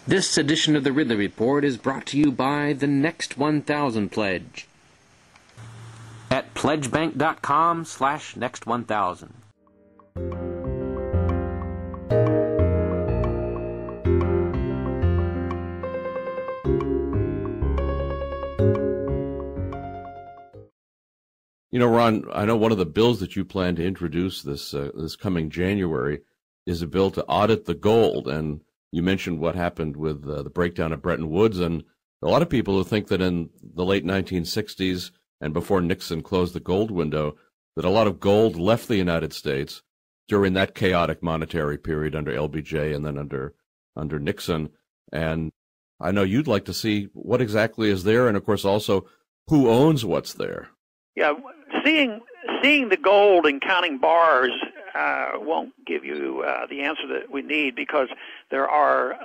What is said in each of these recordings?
This edition of the Ridley Report is brought to you by the Next 1000 Pledge at pledgebank.com/next1000. You know, Ron, I know one of the bills that you plan to introduce this coming January is a bill to audit the gold. And you mentioned what happened with the breakdown of Bretton Woods. And a lot of people who think that in the late 1960s and before Nixon closed the gold window, that a lot of gold left the United States during that chaotic monetary period under LBJ and then under Nixon. And I know you'd like to see what exactly is there, and of course also who owns what's there. Yeah, seeing the gold and counting bars won't give you the answer that we need, because there are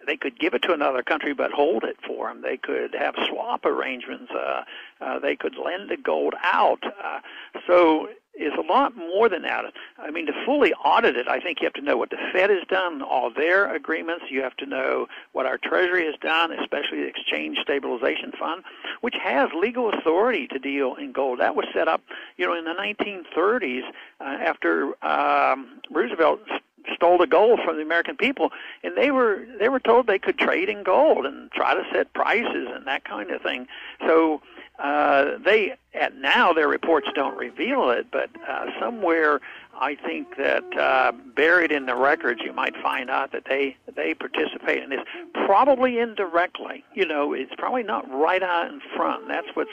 they could give it to another country but hold it for them. They could have swap arrangements. They could lend the gold out. So it's a lot more than that. I mean, to fully audit it, I think you have to know what the Fed has done, all their agreements. You have to know what our Treasury has done, especially the Exchange Stabilization Fund, which has legal authority to deal in gold. That was set up, in the 1930s after Roosevelt stole the gold from the American people, and they were told they could trade in gold and try to set prices and that kind of thing. So now their reports don't reveal it, but somewhere I think that buried in the records you might find out that they participate in this, probably indirectly. It's probably not right out in front. That's what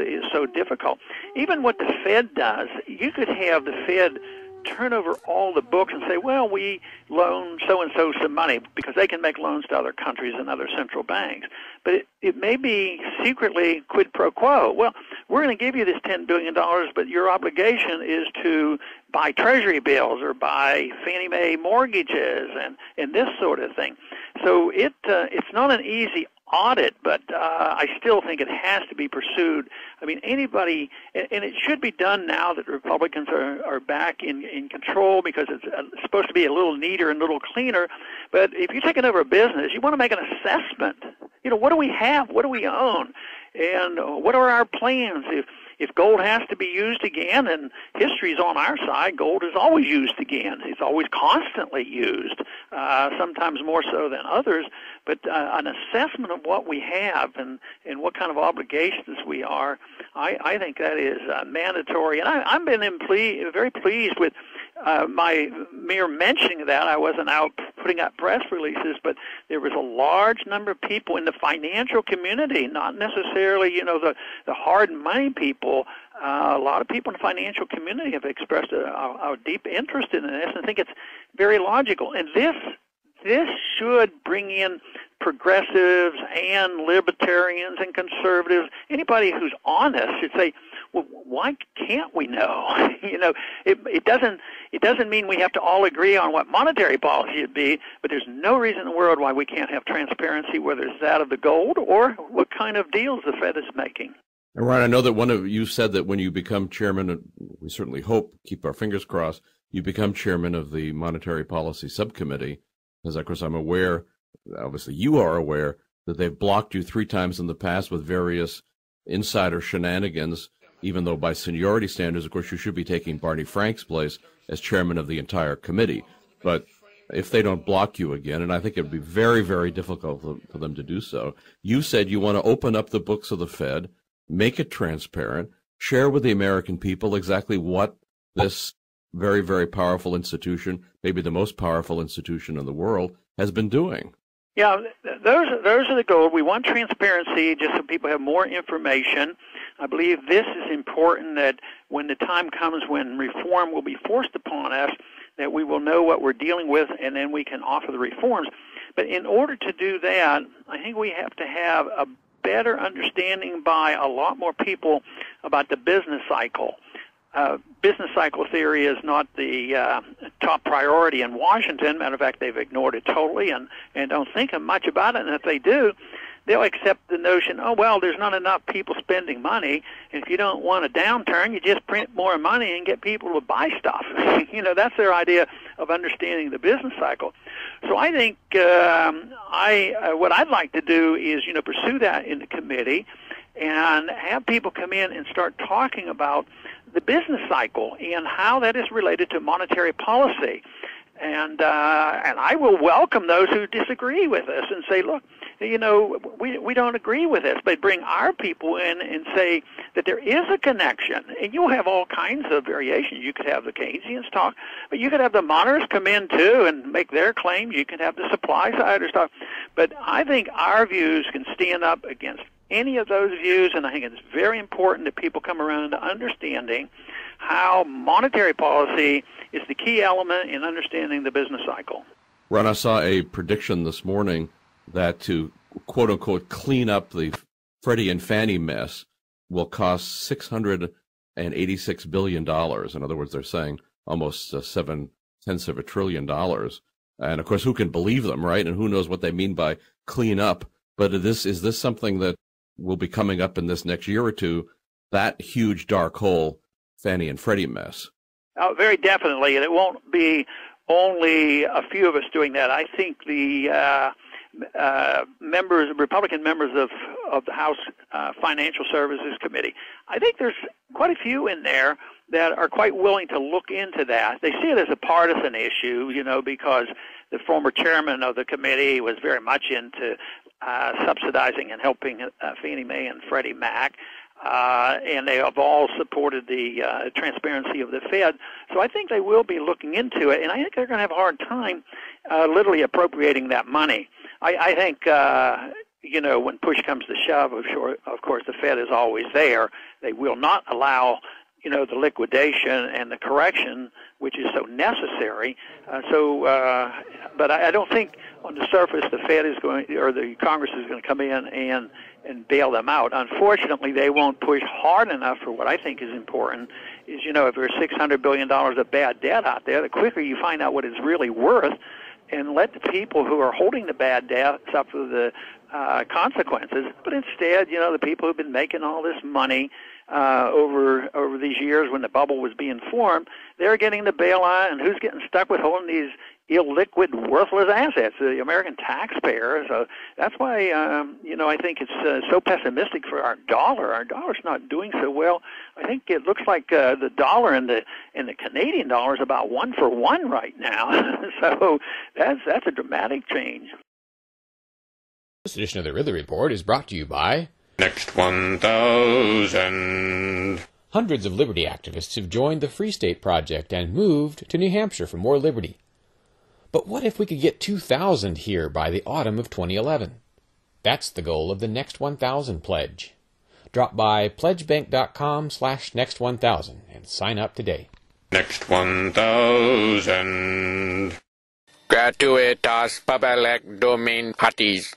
is so difficult. Even what the Fed does, you could have the Fed turn over all the books and say, well, we loan so-and-so some money, because they can make loans to other countries and other central banks. But it may be secretly quid pro quo. Well, we're going to give you this $10 billion, but your obligation is to buy Treasury bills or buy Fannie Mae mortgages and this sort of thing. So it's not an easy audit, but I still think it has to be pursued. I mean, anybody, and it should be done now that Republicans are back in control, because it's supposed to be a little neater and a little cleaner. But if you're taking over a business, you want to make an assessment. What do we have? What do we own? And what are our plans? If gold has to be used again, and history's on our side, gold is always used again. It's always constantly used, sometimes more so than others. But an assessment of what we have and what kind of obligations we are, I think that is mandatory. And I've been very pleased with my mere mentioning that. I wasn't out putting out press releases, but there was a large number of people in the financial community, not necessarily, the hard money people. A lot of people in the financial community have expressed a deep interest in this, and I think it's very logical. And this should bring in progressives and libertarians and conservatives. Anybody who's honest should say, well, why can't we know? It doesn't mean we have to all agree on what monetary policy should be, but there's no reason in the world why we can't have transparency, whether it's that of the gold or what kind of deals the Fed is making. And Ron, I know that one of you said that when you become chairman, we certainly hope, keep our fingers crossed, you become chairman of the Monetary Policy Subcommittee. As of course I'm aware, obviously you are aware, that they've blocked you 3 times in the past with various insider shenanigans, even though by seniority standards, of course, you should be taking Barney Frank's place as chairman of the entire committee. But if they don't block you again, and I think it would be very, very difficult for them to do so, you said you want to open up the books of the Fed, make it transparent, share with the American people exactly what this very, very powerful institution, maybe the most powerful institution in the world, has been doing. Yeah, those are the goals. We want transparency just so people have more information. I believe this is important, that when the time comes when reform will be forced upon us, that we will know what we're dealing with, and then we can offer the reforms. But in order to do that, I think we have to have a better understanding by a lot more people about the business cycle. Business cycle theory is not the top priority in Washington. Matter of fact, they've ignored it totally and don't think much about it. And if they do, they'll accept the notion, oh, well, there's not enough people spending money, and if you don't want a downturn, you just print more money and get people to buy stuff. That's their idea of understanding the business cycle. So I think what I'd like to do is, pursue that in the committee and have people come in and start talking about the business cycle and how that is related to monetary policy. And I will welcome those who disagree with us and say, look, we don't agree with this, but bring our people in and say that there is a connection. And you'll have all kinds of variations. You could have the Keynesians talk, but you could have the monitors come in too and make their claims. You can have the supply siders talk. But I think our views can stand up against any of those views, and I think it's very important that people come around to understanding how monetary policy is the key element in understanding the business cycle. Ron, I saw a prediction this morning that to quote-unquote clean up the Freddie and Fannie mess will cost $686 billion. In other words, they're saying almost 7/10 of $1 trillion. And, of course, who can believe them, right? And who knows what they mean by clean up. But is this something that will be coming up in this next year or two, that huge dark hole Fannie and Freddie mess? Oh, very definitely, and it won't be only a few of us doing that. I think the Republican members of the House Financial Services Committee, I think there's quite a few in there that are quite willing to look into that. They see it as a partisan issue, because the former chairman of the committee was very much into subsidizing and helping Fannie Mae and Freddie Mac. And they have all supported the transparency of the Fed. So I think they will be looking into it, and I think they're going to have a hard time literally appropriating that money. I think, when push comes to shove, of course, the Fed is always there. They will not allow, the liquidation and the correction, which is so necessary. But I don't think on the surface the Fed is going, or the Congress is going to come in and bail them out. Unfortunately, they won't push hard enough for what I think is important is, if there's $600 billion of bad debt out there, the quicker you find out what it's really worth and let the people who are holding the bad debt suffer the consequences. But instead, the people who've been making all this money over these years when the bubble was being formed, they're getting the bailout, and who's getting stuck with holding these illiquid, worthless assets? The American taxpayer. So that's why, I think it's so pessimistic for our dollar. Our dollar's not doing so well. I think it looks like the dollar and the Canadian dollar is about 1-for-1 right now. So that's a dramatic change. This edition of the Ridley Report is brought to you by Next 1000. Hundreds of liberty activists have joined the Free State Project and moved to New Hampshire for more liberty. But what if we could get 2,000 here by the autumn of 2011? That's the goal of the Next 1000 pledge. Drop by pledgebank.com/next1000 and sign up today. Next 1000. Gratuitas public domain parties.